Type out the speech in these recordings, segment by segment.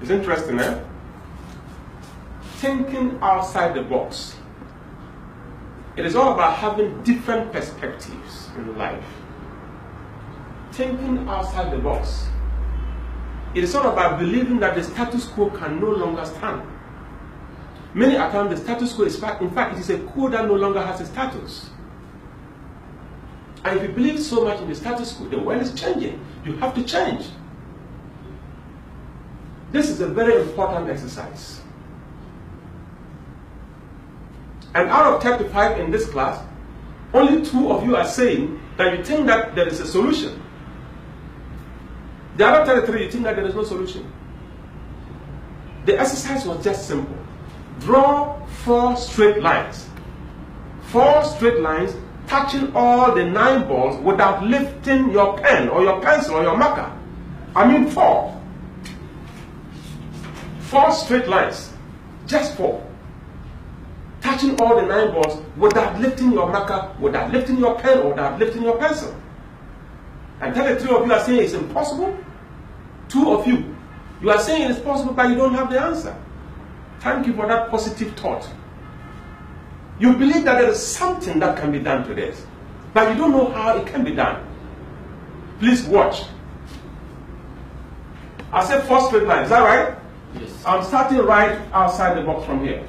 It's interesting, eh? Thinking outside the box. It is all about having different perspectives in life. Thinking outside the box. It is all about believing that the status quo can no longer stand. Many a times the status quo is, in fact, it is a quo that no longer has a status. And if you believe so much in the status quo, the world is changing. You have to change. This is a very important exercise. And out of 35 in this class, only 2 of you are saying that you think that there is a solution. The other 33, you think that there is no solution. The exercise was just simple. Draw 4 straight lines. 4 straight lines touching all the 9 balls without lifting your pen or your pencil or your marker. I mean 4. 4 straight lines. Just 4. Touching all the 9 balls without lifting your marker, without lifting your pen, or without lifting your pencil. And 33 of you are saying it's impossible. 2 of you, you are saying it's possible, but you don't have the answer. Thank you for that positive thought. You believe that there is something that can be done to this, but you don't know how it can be done. Please watch. I said 4 straight lines, is that right? Yes. I'm starting right outside the box from here.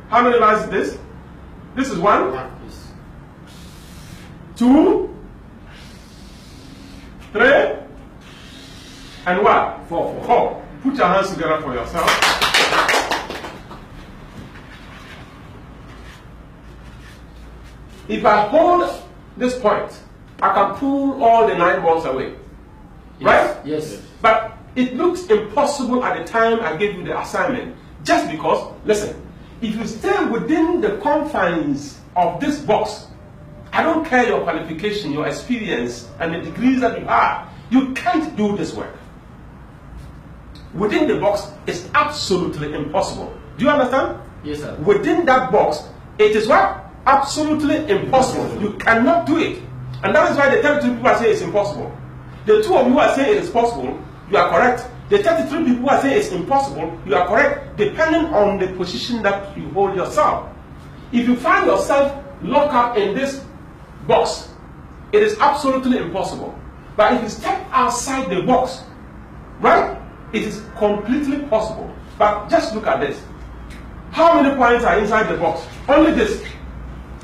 How many lines is this? This is 1, Yes. 2, 3, and what? 4. Put your hands together for yourself. If I hold this point, I can pull all the 9 balls away. Yes. Right? Yes. But it looks impossible at the time I gave you the assignment. Just because, listen, if you stay within the confines of this box, I don't care your qualification, your experience, and the degrees that you have, you can't do this work. Within the box, it's absolutely impossible. Do you understand? Yes, sir. Within that box, it is what? Absolutely impossible. You cannot do it. And that is why the 32 people are saying it's impossible. The 2 of you are saying it is possible, you are correct. The 33 people who are saying it's impossible, you are correct, depending on the position that you hold yourself. If you find yourself locked up in this box, it is absolutely impossible. But if you step outside the box, right, it is completely possible. But just look at this. How many points are inside the box? Only this.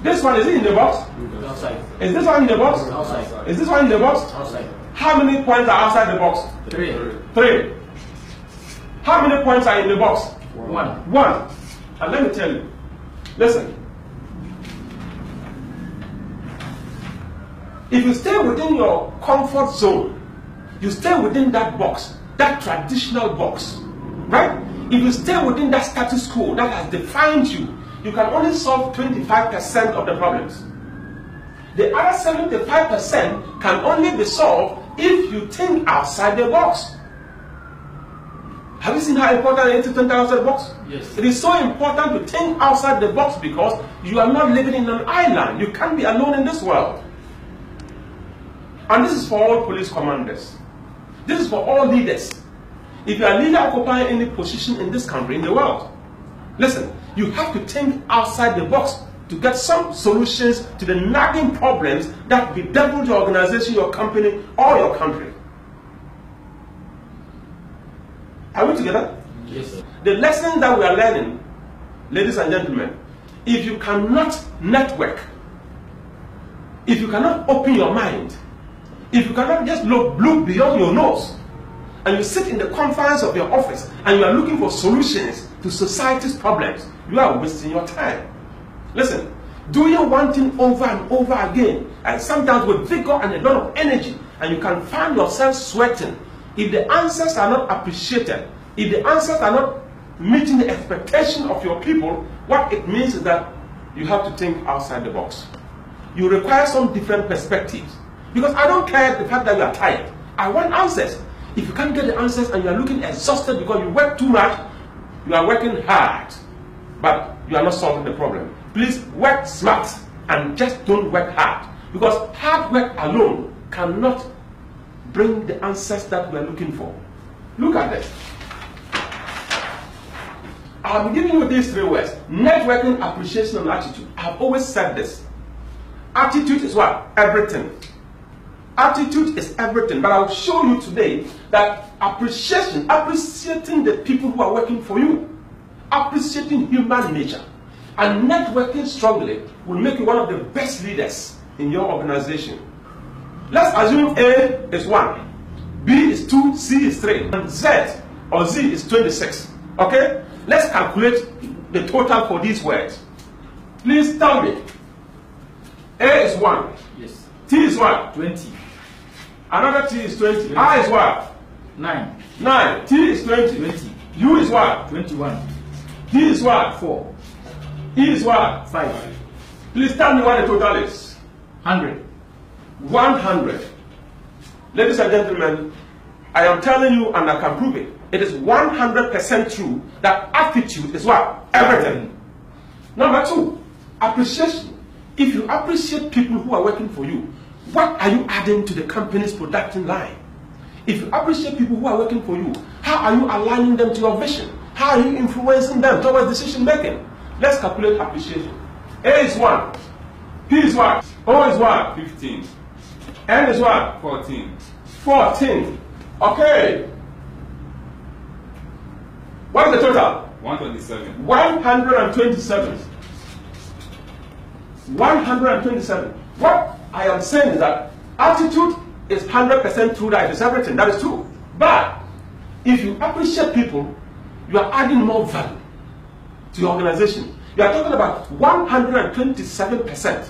This one, is it in the box? Outside. Is this one in the box? Outside. Is this one in the box? Outside. How many points are outside the box? 3. 3. How many points are in the box? 1. 1. And let me tell you, listen. If you stay within your comfort zone, you stay within that box, that traditional box, right? If you stay within that status quo that has defined you, you can only solve 25% of the problems. The other 75% can only be solved if you think outside the box. Have you seen how important it is to think outside the box? Yes. It is so important to think outside the box because you are not living in an island. You can't be alone in this world. And this is for all police commanders. This is for all leaders. If you are a leader occupying any position in this country, in the world, listen, you have to think outside the box to get some solutions to the nagging problems that bedevil your organization, your company, or your country. Are we together? Yes, sir. The lesson that we are learning, ladies and gentlemen, if you cannot network, if you cannot open your mind, if you cannot just look beyond your nose, and you sit in the confines of your office and you are looking for solutions to society's problems, you are wasting your time. Listen, doing one thing over and over again, and sometimes with vigor and a lot of energy, and you can find yourself sweating. If the answers are not appreciated, if the answers are not meeting the expectation of your people, what it means is that you have to think outside the box. You require some different perspectives. Because I don't care the fact that you are tired. I want answers. If you can't get the answers and you are looking exhausted because you work too much, you are working hard, but you are not solving the problem. Please work smart and just don't work hard. Because hard work alone cannot bring the answers that we are looking for. Look at this. I'm giving you these 3 words: networking, appreciation, and attitude. I've always said this. Attitude is what? Everything. Attitude is everything. But I'll show you today that appreciation, appreciating the people who are working for you, appreciating human nature, and networking strongly will make you one of the best leaders in your organization. Let's assume A is 1, B is 2, C is 3, and Z or Z is 26. Okay? Let's calculate the total for these words. Please tell me. A is 1. Yes. T is what? 20. Another T is 20. I is what? 9. 9. T is 20. 20. U is what? 21. D is what? 4. E is what? 5. Please tell me what the total is. 100. 100. Ladies and gentlemen, I am telling you, and I can prove it. It is 100% true that attitude is what? Everything. Number 2, appreciation. If you appreciate people who are working for you, what are you adding to the company's production line? If you appreciate people who are working for you, how are you aligning them to your vision? How are you influencing them towards decision making? Let's calculate appreciation. A is 1. P is what? O is what? 15. N is what? 14. 14. Okay. What is the total? 127. 127. 127. What I am saying is that attitude is 100% true, that it is everything. That is true. But if you appreciate people, you are adding more value to your organization. You are talking about 127%.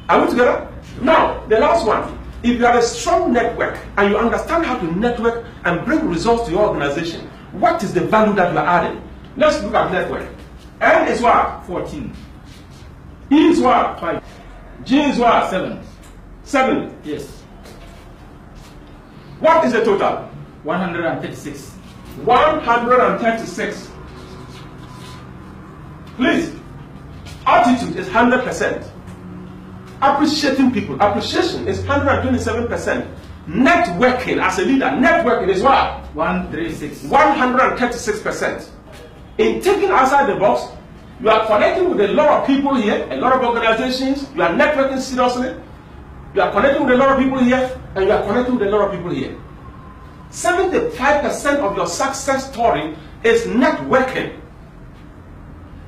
Are we together? Now, the last one. If you have a strong network and you understand how to network and bring results to your organization, what is the value that you are adding? Let's look at network. N is what? 14. E is what? 5. G is what? 7. 7. Yes. What is the total? 136. 136. Please, attitude is 100%. Appreciating people, appreciation is 127%. Networking as a leader, networking is what? 136. 136%. In thinking outside the box, you are connecting with a lot of people here, a lot of organizations, you are networking seriously, you are connecting with a lot of people here, and you are connecting with a lot of people here. 75% of your success story is networking.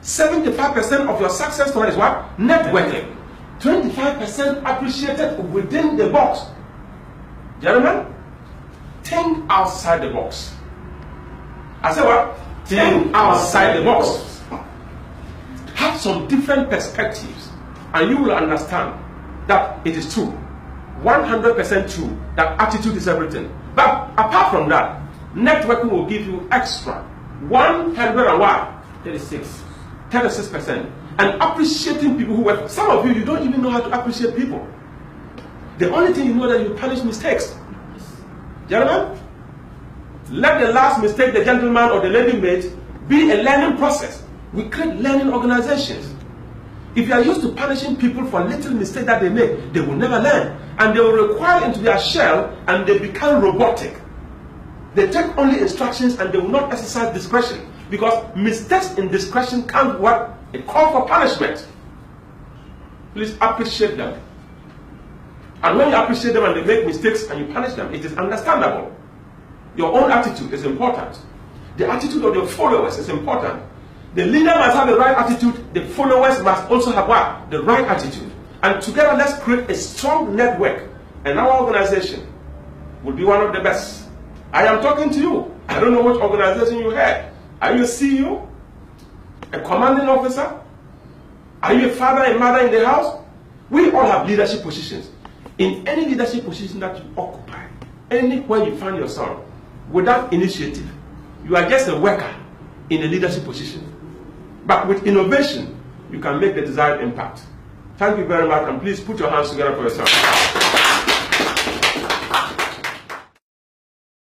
75% of your success story is what? Networking. 25% appreciated within the box. Gentlemen, think outside the box. I said what? Think outside the box. Have some different perspectives, and you will understand that it is true. 100% true that attitude is everything. But apart from that, networking will give you extra 36%. And appreciating people who work. Some of you don't even know how to appreciate people. The only thing you know that you punish mistakes. Gentlemen, let the last mistake the gentleman or the lady made be a learning process. We create learning organizations. If you are used to punishing people for little mistakes that they make, they will never learn. And they will require into their shell and they become robotic. They take only instructions and they will not exercise discretion. Because mistakes in discretion can't what? It calls for punishment. Please appreciate them. And when you appreciate them and they make mistakes and you punish them, it is understandable. Your own attitude is important. The attitude of your followers is important. The leader must have the right attitude. The followers must also have what? The right attitude. And together, let's create a strong network. And our organization will be one of the best. I am talking to you. I don't know which organization you have. Are you a CEO? A commanding officer? Are you a father and mother in the house? We all have leadership positions. In any leadership position that you occupy, anywhere you find yourself, without initiative, you are just a worker in a leadership position. But with innovation, you can make the desired impact. Thank you very much, and please put your hands together for yourself.